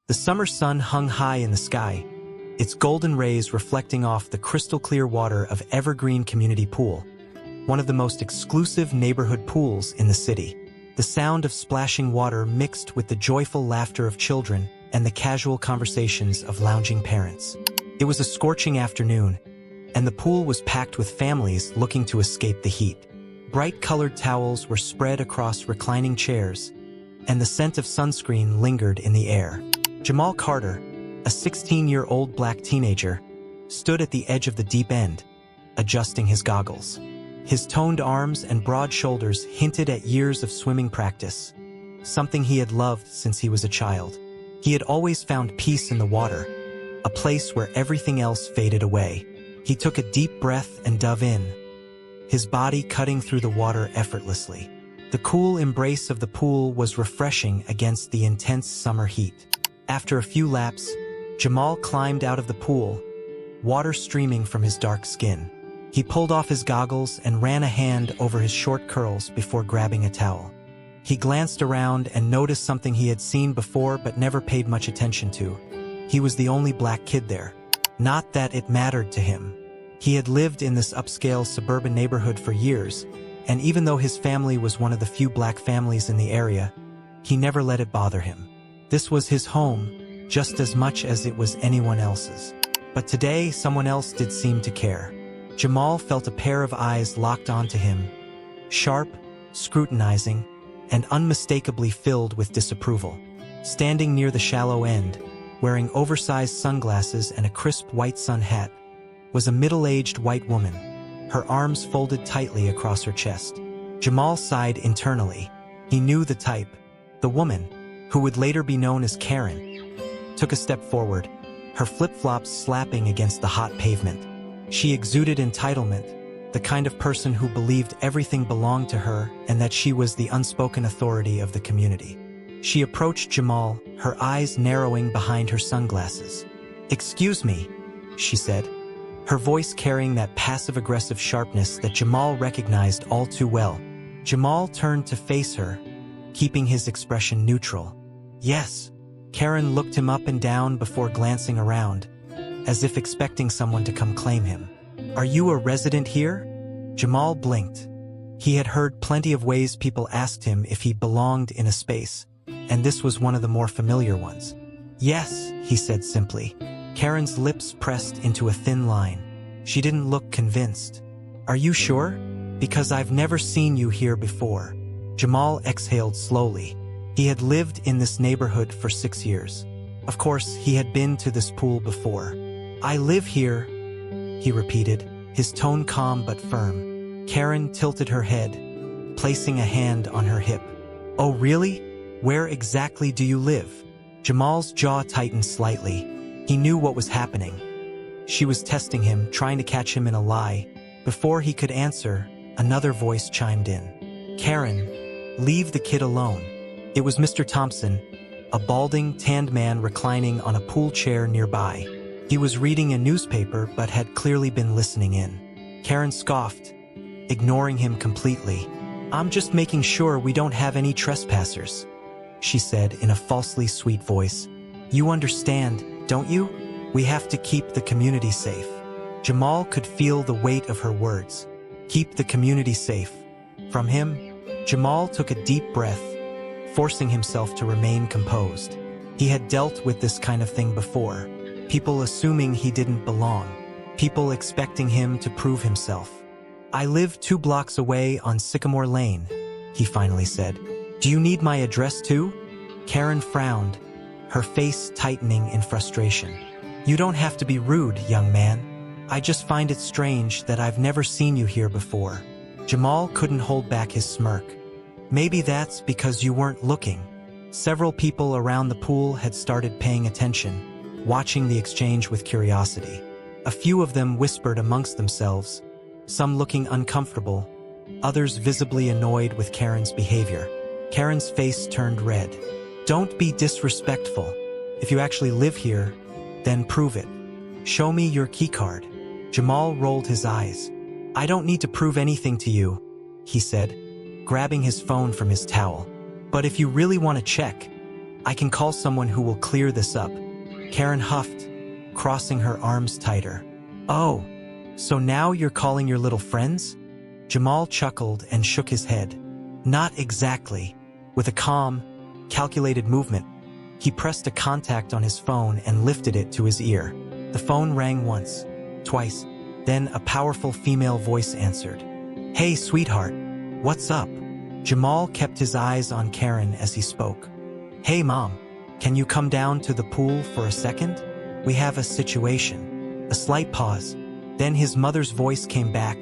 The summer sun hung high in the sky, its golden rays reflecting off the crystal-clear water of Evergreen Community Pool, one of the most exclusive neighborhood pools in the city. The sound of splashing water mixed with the joyful laughter of children and the casual conversations of lounging parents. It was a scorching afternoon, and the pool was packed with families looking to escape the heat. Bright-colored towels were spread across reclining chairs, and the scent of sunscreen lingered in the air. Jamal Carter, a 16-year-old black teenager, stood at the edge of the deep end, adjusting his goggles. His toned arms and broad shoulders hinted at years of swimming practice, something he had loved since he was a child. He had always found peace in the water, a place where everything else faded away. He took a deep breath and dove in, his body cutting through the water effortlessly. The cool embrace of the pool was refreshing against the intense summer heat. After a few laps, Jamal climbed out of the pool, water streaming from his dark skin. He pulled off his goggles and ran a hand over his short curls before grabbing a towel. He glanced around and noticed something he had seen before but never paid much attention to. He was the only black kid there. Not that it mattered to him. He had lived in this upscale suburban neighborhood for years, and even though his family was one of the few black families in the area, he never let it bother him. This was his home, just as much as it was anyone else's. But today, someone else did seem to care. Jamal felt a pair of eyes locked onto him, sharp, scrutinizing, and unmistakably filled with disapproval. Standing near the shallow end, wearing oversized sunglasses and a crisp white sun hat, was a middle-aged white woman, her arms folded tightly across her chest. Jamal sighed internally. He knew the type. The woman, who would later be known as Karen, took a step forward, her flip-flops slapping against the hot pavement. She exuded entitlement, the kind of person who believed everything belonged to her and that she was the unspoken authority of the community. She approached Jamal, her eyes narrowing behind her sunglasses. "Excuse me," she said, her voice carrying that passive-aggressive sharpness that Jamal recognized all too well. Jamal turned to face her, keeping his expression neutral. "Yes." Karen looked him up and down before glancing around, as if expecting someone to come claim him. "Are you a resident here?" Jamal blinked. He had heard plenty of ways people asked him if he belonged in a space, and this was one of the more familiar ones. "Yes," he said simply. Karen's lips pressed into a thin line. She didn't look convinced. "Are you sure? Because I've never seen you here before." Jamal exhaled slowly. He had lived in this neighborhood for 6 years. Of course, he had been to this pool before. "I live here," he repeated, his tone calm but firm. Karen tilted her head, placing a hand on her hip. "Oh, really? Where exactly do you live?" Jamal's jaw tightened slightly. He knew what was happening. She was testing him, trying to catch him in a lie. Before he could answer, another voice chimed in. "Karen, leave the kid alone." It was Mr. Thompson, a balding, tanned man reclining on a pool chair nearby. He was reading a newspaper but had clearly been listening in. Karen scoffed, ignoring him completely. "I'm just making sure we don't have any trespassers," she said in a falsely sweet voice. "You understand, don't you? We have to keep the community safe." Jamal could feel the weight of her words. Keep the community safe. From him, Jamal took a deep breath, forcing himself to remain composed. He had dealt with this kind of thing before. People assuming he didn't belong. People expecting him to prove himself. "I live 2 blocks away on Sycamore Lane," he finally said. "Do you need my address too?" Karen frowned, her face tightening in frustration. "You don't have to be rude, young man. I just find it strange that I've never seen you here before." Jamal couldn't hold back his smirk. "Maybe that's because you weren't looking." Several people around the pool had started paying attention, watching the exchange with curiosity. A few of them whispered amongst themselves, some looking uncomfortable, others visibly annoyed with Karen's behavior. Karen's face turned red. "Don't be disrespectful. If you actually live here, then prove it. Show me your keycard." Jamal rolled his eyes. "I don't need to prove anything to you," he said, grabbing his phone from his towel. "But if you really want to check, I can call someone who will clear this up. Karen huffed, crossing her arms tighter. Oh, so now you're calling your little friends? Jamal chuckled and shook his head. Not exactly. With a calm, calculated movement, he pressed a contact on his phone and lifted it to his ear. The phone rang once, twice, then a powerful female voice answered. Hey, sweetheart, what's up? Jamal kept his eyes on Karen as he spoke. Hey, Mom, can you come down to the pool for a second? We have a situation. A slight pause. Then his mother's voice came back,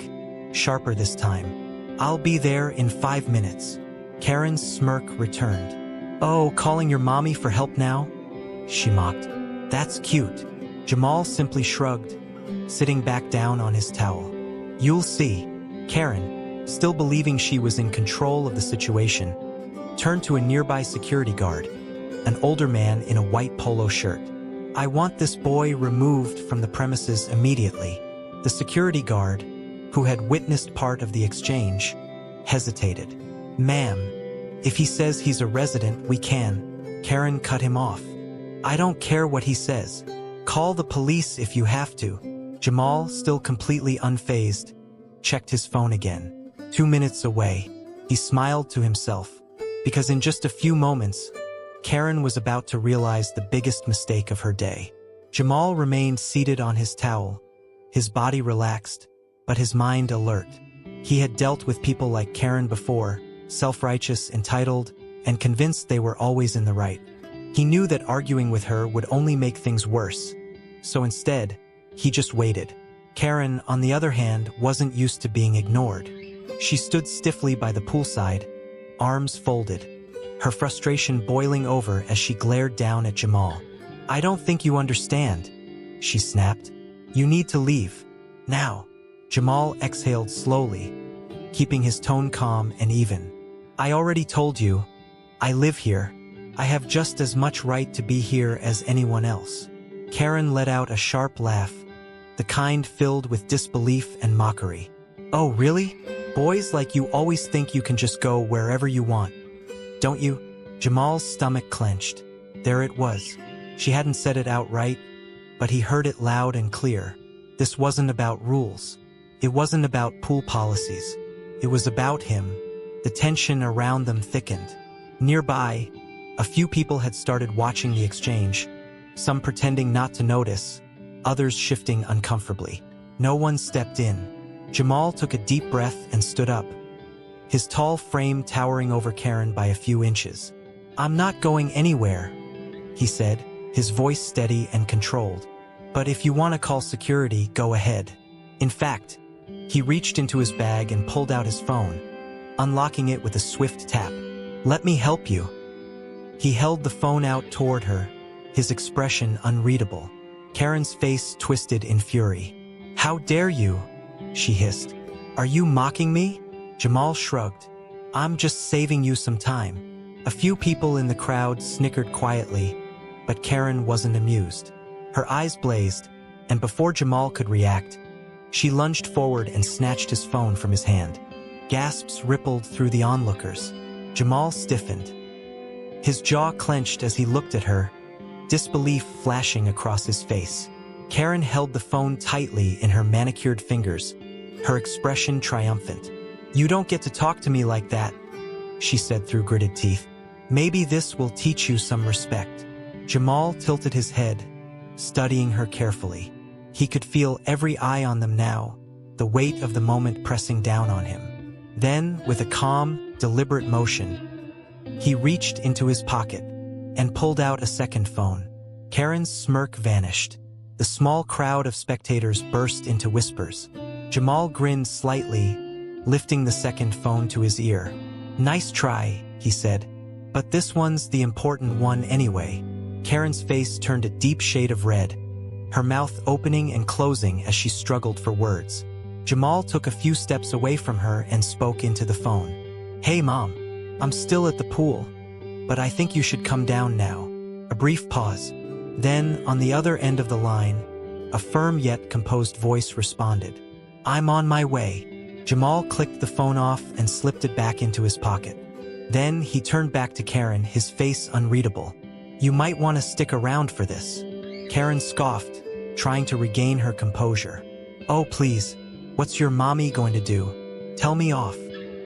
sharper this time. I'll be there in 5 minutes. Karen's smirk returned. Oh, calling your mommy for help now? She mocked. That's cute. Jamal simply shrugged, sitting back down on his towel. You'll see. Karen, still believing she was in control of the situation, turned to a nearby security guard, an older man in a white polo shirt. I want this boy removed from the premises immediately. The security guard, who had witnessed part of the exchange, hesitated. Ma'am, if he says he's a resident, we can. Karen cut him off. I don't care what he says. Call the police if you have to. Jamal, still completely unfazed, checked his phone again. 2 minutes away. He smiled to himself, because in just a few moments, Karen was about to realize the biggest mistake of her day. Jamal remained seated on his towel, his body relaxed, but his mind alert. He had dealt with people like Karen before, self-righteous, entitled, and convinced they were always in the right. He knew that arguing with her would only make things worse, so instead, he just waited. Karen, on the other hand, wasn't used to being ignored. She stood stiffly by the poolside, arms folded, her frustration boiling over as she glared down at Jamal. I don't think you understand, she snapped. You need to leave. Now. Jamal exhaled slowly, keeping his tone calm and even. I already told you. I live here. I have just as much right to be here as anyone else. Karen let out a sharp laugh, the kind filled with disbelief and mockery. Oh, really? Boys like you always think you can just go wherever you want, don't you? Jamal's stomach clenched. There it was. She hadn't said it outright, but he heard it loud and clear. This wasn't about rules. It wasn't about pool policies. It was about him. The tension around them thickened. Nearby, a few people had started watching the exchange, some pretending not to notice, others shifting uncomfortably. No one stepped in. Jamal took a deep breath and stood up, his tall frame towering over Karen by a few inches. I'm not going anywhere, he said, his voice steady and controlled. But if you want to call security, go ahead. In fact, he reached into his bag and pulled out his phone, unlocking it with a swift tap. Let me help you. He held the phone out toward her, his expression unreadable. Karen's face twisted in fury. How dare you? She hissed. Are you mocking me? Jamal shrugged. I'm just saving you some time. A few people in the crowd snickered quietly, but Karen wasn't amused. Her eyes blazed, and before Jamal could react, she lunged forward and snatched his phone from his hand. Gasps rippled through the onlookers. Jamal stiffened. His jaw clenched as he looked at her, disbelief flashing across his face. Karen held the phone tightly in her manicured fingers, her expression triumphant. You don't get to talk to me like that, she said through gritted teeth. Maybe this will teach you some respect. Jamal tilted his head, studying her carefully. He could feel every eye on them now, the weight of the moment pressing down on him. Then, with a calm, deliberate motion, he reached into his pocket and pulled out a second phone. Karen's smirk vanished. The small crowd of spectators burst into whispers. Jamal grinned slightly, lifting the second phone to his ear. Nice try, he said. But this one's the important one anyway. Karen's face turned a deep shade of red, her mouth opening and closing as she struggled for words. Jamal took a few steps away from her and spoke into the phone. Hey, Mom. I'm still at the pool, but I think you should come down now. A brief pause. Then, on the other end of the line, a firm yet composed voice responded. I'm on my way. Jamal clicked the phone off and slipped it back into his pocket. Then he turned back to Karen, his face unreadable. You might want to stick around for this. Karen scoffed, trying to regain her composure. Oh, please, what's your mommy going to do? Tell me off.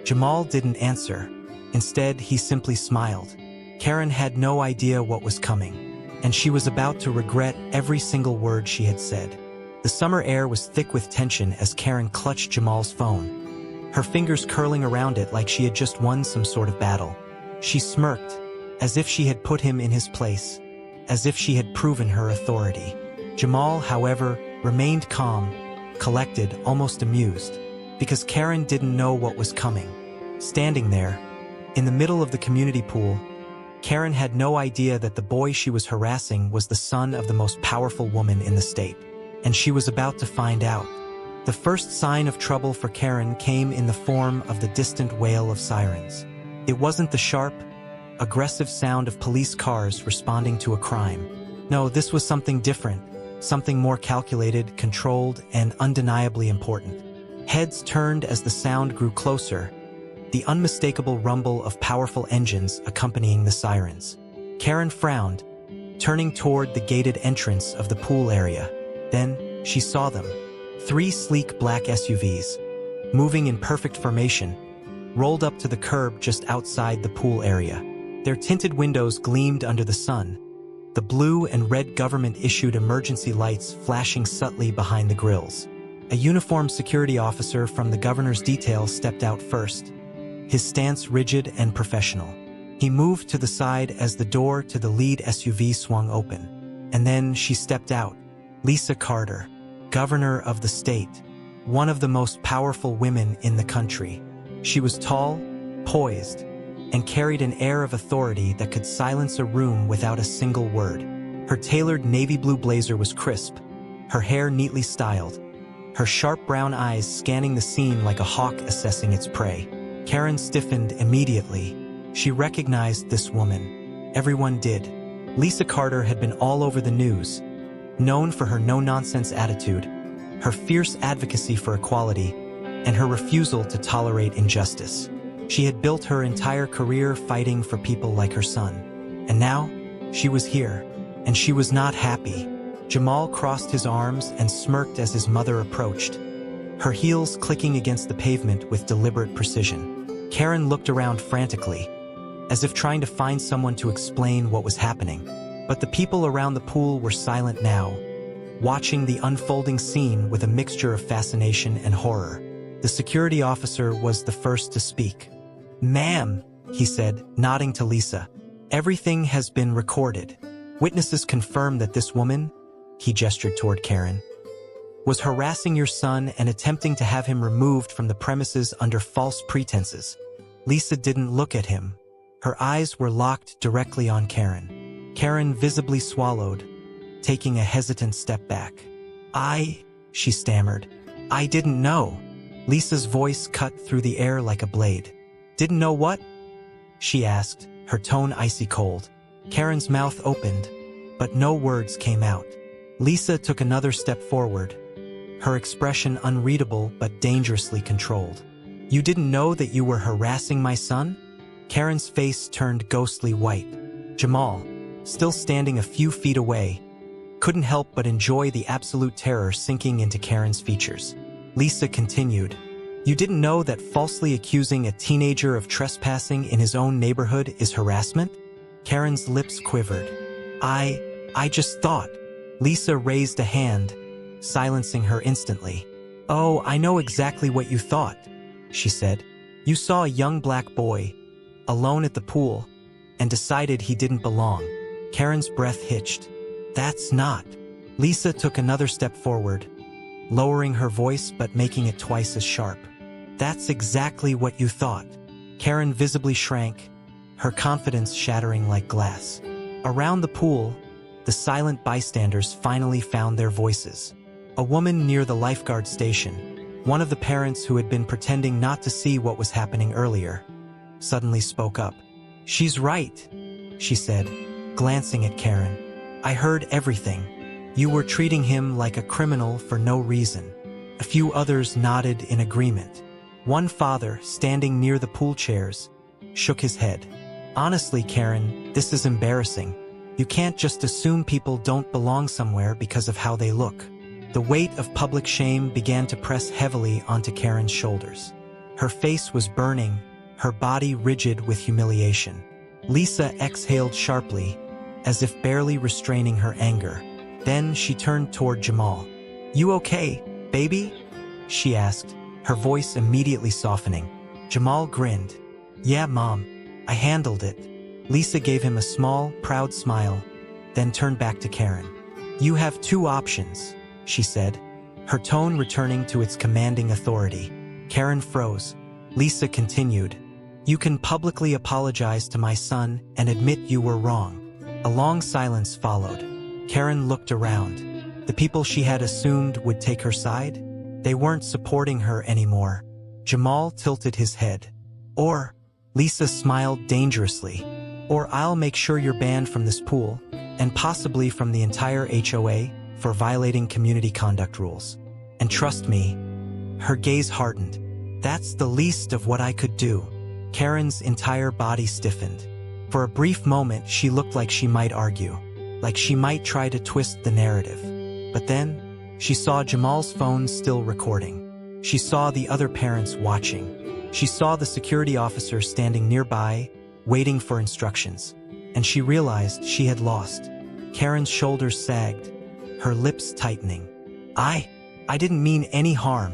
Jamal didn't answer. Instead, he simply smiled. Karen had no idea what was coming, and she was about to regret every single word she had said. The summer air was thick with tension as Karen clutched Jamal's phone, her fingers curling around it like she had just won some sort of battle. She smirked, as if she had put him in his place, as if she had proven her authority. Jamal, however, remained calm, collected, almost amused, because Karen didn't know what was coming. Standing there, in the middle of the community pool, Karen had no idea that the boy she was harassing was the son of the most powerful woman in the state, and she was about to find out. The first sign of trouble for Karen came in the form of the distant wail of sirens. It wasn't the sharp, aggressive sound of police cars responding to a crime. No, this was something different, something more calculated, controlled, and undeniably important. Heads turned as the sound grew closer, the unmistakable rumble of powerful engines accompanying the sirens. Karen frowned, turning toward the gated entrance of the pool area. Then, she saw them. 3 sleek black SUVs, moving in perfect formation, rolled up to the curb just outside the pool area. Their tinted windows gleamed under the sun, the blue and red government-issued emergency lights flashing subtly behind the grills. A uniformed security officer from the governor's detail stepped out first, his stance rigid and professional. He moved to the side as the door to the lead SUV swung open. And then she stepped out. Lisa Carter, governor of the state, one of the most powerful women in the country. She was tall, poised, and carried an air of authority that could silence a room without a single word. Her tailored navy blue blazer was crisp, her hair neatly styled, her sharp brown eyes scanning the scene like a hawk assessing its prey. Karen stiffened immediately. She recognized this woman. Everyone did. Lisa Carter had been all over the news, known for her no-nonsense attitude, her fierce advocacy for equality, and her refusal to tolerate injustice. She had built her entire career fighting for people like her son. And now, she was here, and she was not happy. Jamal crossed his arms and smirked as his mother approached, her heels clicking against the pavement with deliberate precision. Karen looked around frantically, as if trying to find someone to explain what was happening. But the people around the pool were silent now, watching the unfolding scene with a mixture of fascination and horror. The security officer was the first to speak. "Ma'am," he said, nodding to Lisa, "everything has been recorded. Witnesses confirm that this woman," he gestured toward Karen, "was harassing your son and attempting to have him removed from the premises under false pretenses." Lisa didn't look at him. Her eyes were locked directly on Karen. Karen visibly swallowed, taking a hesitant step back. She stammered. "I didn't know." Lisa's voice cut through the air like a blade. "Didn't know what?" she asked, her tone icy cold. Karen's mouth opened, but no words came out. Lisa took another step forward, her expression unreadable but dangerously controlled. "You didn't know that you were harassing my son?" Karen's face turned ghostly white. Jamal, still standing a few feet away, couldn't help but enjoy the absolute terror sinking into Karen's features. Lisa continued, "You didn't know that falsely accusing a teenager of trespassing in his own neighborhood is harassment?" Karen's lips quivered. I just thought." Lisa raised a hand, silencing her instantly. "Oh, I know exactly what you thought," she said. "You saw a young black boy, alone at the pool, and decided he didn't belong." Karen's breath hitched. "That's not." Lisa took another step forward, lowering her voice but making it twice as sharp. "That's exactly what you thought." Karen visibly shrank, her confidence shattering like glass. Around the pool, the silent bystanders finally found their voices. A woman near the lifeguard station, one of the parents who had been pretending not to see what was happening earlier, suddenly spoke up. "She's right," she said, glancing at Karen. "I heard everything. You were treating him like a criminal for no reason." A few others nodded in agreement. One father, standing near the pool chairs, shook his head. "Honestly, Karen, this is embarrassing. You can't just assume people don't belong somewhere because of how they look. The weight of public shame began to press heavily onto Karen's shoulders. Her face was burning, her body rigid with humiliation. Lisa exhaled sharply, as if barely restraining her anger. Then she turned toward Jamal. "You okay, baby?" she asked, her voice immediately softening. Jamal grinned. "Yeah, Mom, I handled it." Lisa gave him a small, proud smile, then turned back to Karen. "You have two options," she said, her tone returning to its commanding authority. Karen froze. Lisa continued, "You can publicly apologize to my son and admit you were wrong." A long silence followed. Karen looked around. The people she had assumed would take her side? They weren't supporting her anymore. Jamal tilted his head. "Or," Lisa smiled dangerously, "or I'll make sure you're banned from this pool, and possibly from the entire HOA, for violating community conduct rules. And trust me," her gaze hardened, "that's the least of what I could do." Karen's entire body stiffened. For a brief moment, she looked like she might argue, like she might try to twist the narrative. But then, she saw Jamal's phone still recording. She saw the other parents watching. She saw the security officer standing nearby, waiting for instructions. And she realized she had lost. Karen's shoulders sagged, her lips tightening. I didn't mean any harm,"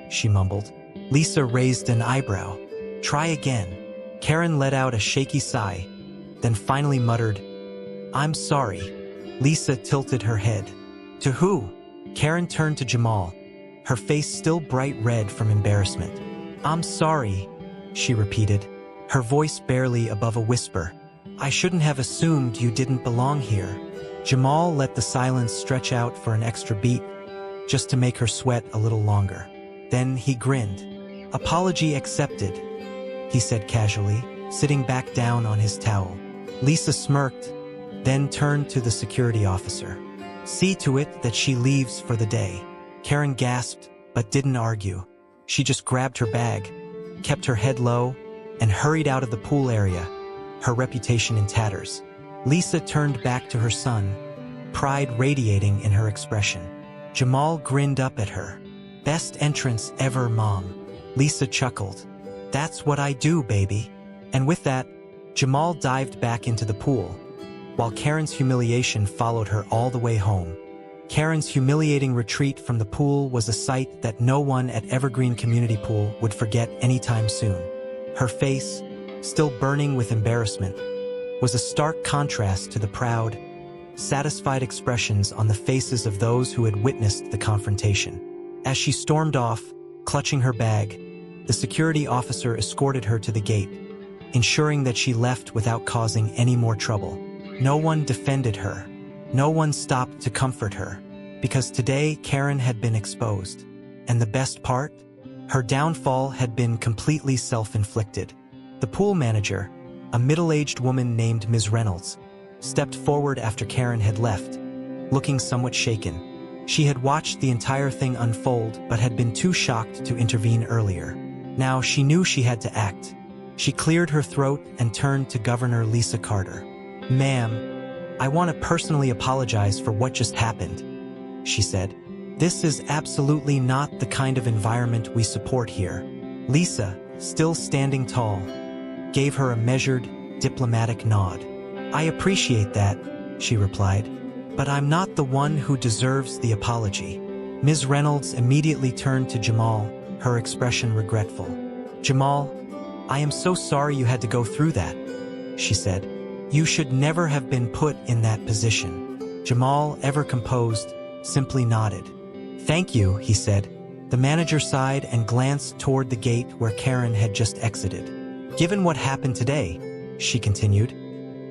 she mumbled. Lisa raised an eyebrow. "Try again." Karen let out a shaky sigh, then finally muttered, "I'm sorry." Lisa tilted her head. "To who?" Karen turned to Jamal, her face still bright red from embarrassment. "I'm sorry," she repeated, her voice barely above a whisper. "I shouldn't have assumed you didn't belong here." Jamal let the silence stretch out for an extra beat, just to make her sweat a little longer. Then he grinned. "Apology accepted," he said casually, sitting back down on his towel. Lisa smirked, then turned to the security officer. "See to it that she leaves for the day." Karen gasped, but didn't argue. She just grabbed her bag, kept her head low, and hurried out of the pool area, her reputation in tatters. Lisa turned back to her son, pride radiating in her expression. Jamal grinned up at her. "Best entrance ever, Mom." Lisa chuckled. "That's what I do, baby." And with that, Jamal dived back into the pool, while Karen's humiliation followed her all the way home. Karen's humiliating retreat from the pool was a sight that no one at Evergreen Community Pool would forget anytime soon. Her face, still burning with embarrassment, was a stark contrast to the proud, satisfied expressions on the faces of those who had witnessed the confrontation. As she stormed off, clutching her bag, the security officer escorted her to the gate, ensuring that she left without causing any more trouble. No one defended her. No one stopped to comfort her, because today Karen had been exposed. And the best part? Her downfall had been completely self-inflicted. The pool manager, a middle-aged woman named Ms. Reynolds, stepped forward after Karen had left, looking somewhat shaken. She had watched the entire thing unfold but had been too shocked to intervene earlier. Now she knew she had to act. She cleared her throat and turned to Governor Lisa Carter. "Ma'am, I want to personally apologize for what just happened," she said. "This is absolutely not the kind of environment we support here." Lisa, still standing tall, gave her a measured, diplomatic nod. "I appreciate that," she replied, "but I'm not the one who deserves the apology." Ms. Reynolds immediately turned to Jamal, her expression regretful. "Jamal, I am so sorry you had to go through that," she said. "You should never have been put in that position." Jamal, ever composed, simply nodded. "Thank you," he said. The manager sighed and glanced toward the gate where Karen had just exited. "Given what happened today," she continued,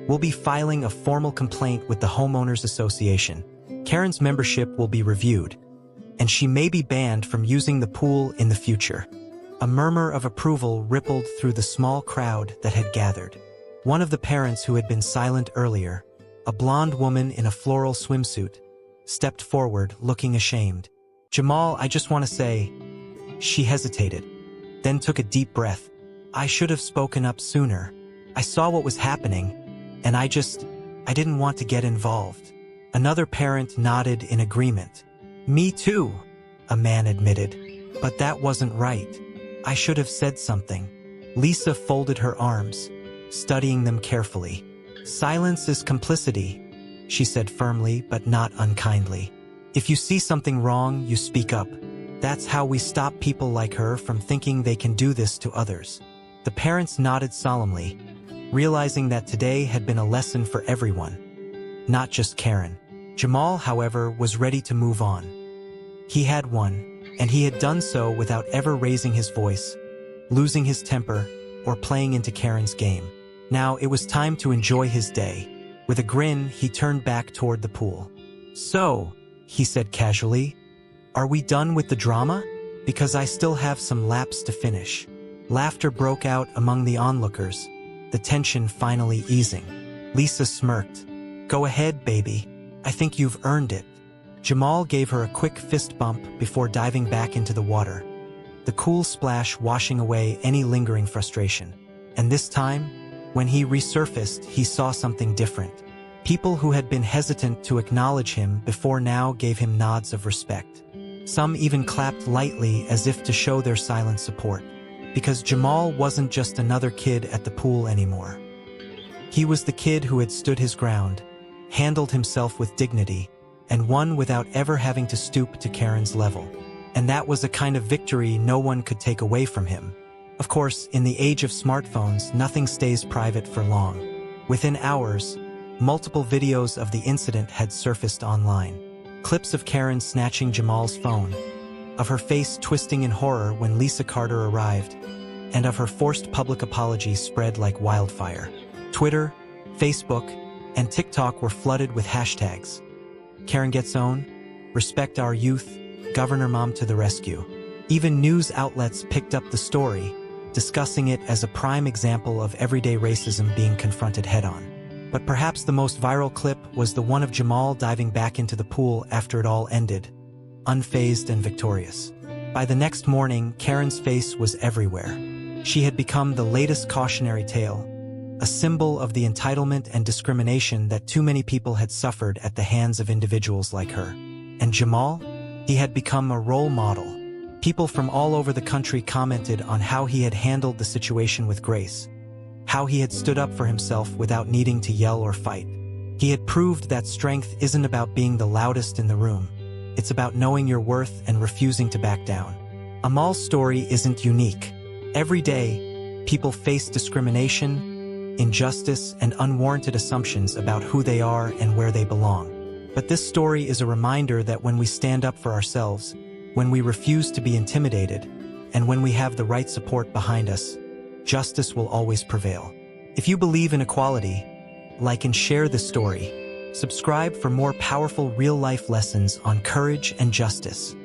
"we'll be filing a formal complaint with the Homeowners Association. Karen's membership will be reviewed, and she may be banned from using the pool in the future." A murmur of approval rippled through the small crowd that had gathered. One of the parents who had been silent earlier, a blonde woman in a floral swimsuit, stepped forward, looking ashamed. "Jamal, I just want to say..." She hesitated, then took a deep breath. "I should have spoken up sooner. I saw what was happening, and I I didn't want to get involved. Another parent nodded in agreement. Me too, a man admitted. But that wasn't right. I should have said something. Lisa folded her arms, studying them carefully. Silence is complicity, she said firmly but not unkindly. If you see something wrong, you speak up. That's how we stop people like her from thinking they can do this to others. The parents nodded solemnly, realizing that today had been a lesson for everyone, not just Karen. Jamal, however, was ready to move on. He had won, and he had done so without ever raising his voice, losing his temper, or playing into Karen's game. Now it was time to enjoy his day. With a grin, he turned back toward the pool. So, he said casually, are we done with the drama? Because I still have some laps to finish. Laughter broke out among the onlookers, the tension finally easing. Lisa smirked. Go ahead, baby. I think you've earned it. Jamal gave her a quick fist bump before diving back into the water, the cool splash washing away any lingering frustration. And this time, when he resurfaced, he saw something different. People who had been hesitant to acknowledge him before now gave him nods of respect. Some even clapped lightly as if to show their silent support, because Jamal wasn't just another kid at the pool anymore. He was the kid who had stood his ground, handled himself with dignity, and won without ever having to stoop to Karen's level. And that was a kind of victory no one could take away from him. Of course, in the age of smartphones, nothing stays private for long. Within hours, multiple videos of the incident had surfaced online. Clips of Karen snatching Jamal's phone, of her face twisting in horror when Lisa Carter arrived, and of her forced public apology spread like wildfire. Twitter, Facebook, and TikTok were flooded with hashtags. Karen gets own, respect our youth, Governor Mom to the rescue. Even news outlets picked up the story, discussing it as a prime example of everyday racism being confronted head-on. But perhaps the most viral clip was the one of Jamal diving back into the pool after it all ended, unfazed and victorious. By the next morning, Karen's face was everywhere. She had become the latest cautionary tale, a symbol of the entitlement and discrimination that too many people had suffered at the hands of individuals like her. And Jamal? He had become a role model. People from all over the country commented on how he had handled the situation with grace, how he had stood up for himself without needing to yell or fight. He had proved that strength isn't about being the loudest in the room. It's about knowing your worth and refusing to back down. Amal's story isn't unique. Every day, people face discrimination, injustice, and unwarranted assumptions about who they are and where they belong. But this story is a reminder that when we stand up for ourselves, when we refuse to be intimidated, and when we have the right support behind us, justice will always prevail. If you believe in equality, like and share this story. Subscribe for more powerful real-life lessons on courage and justice.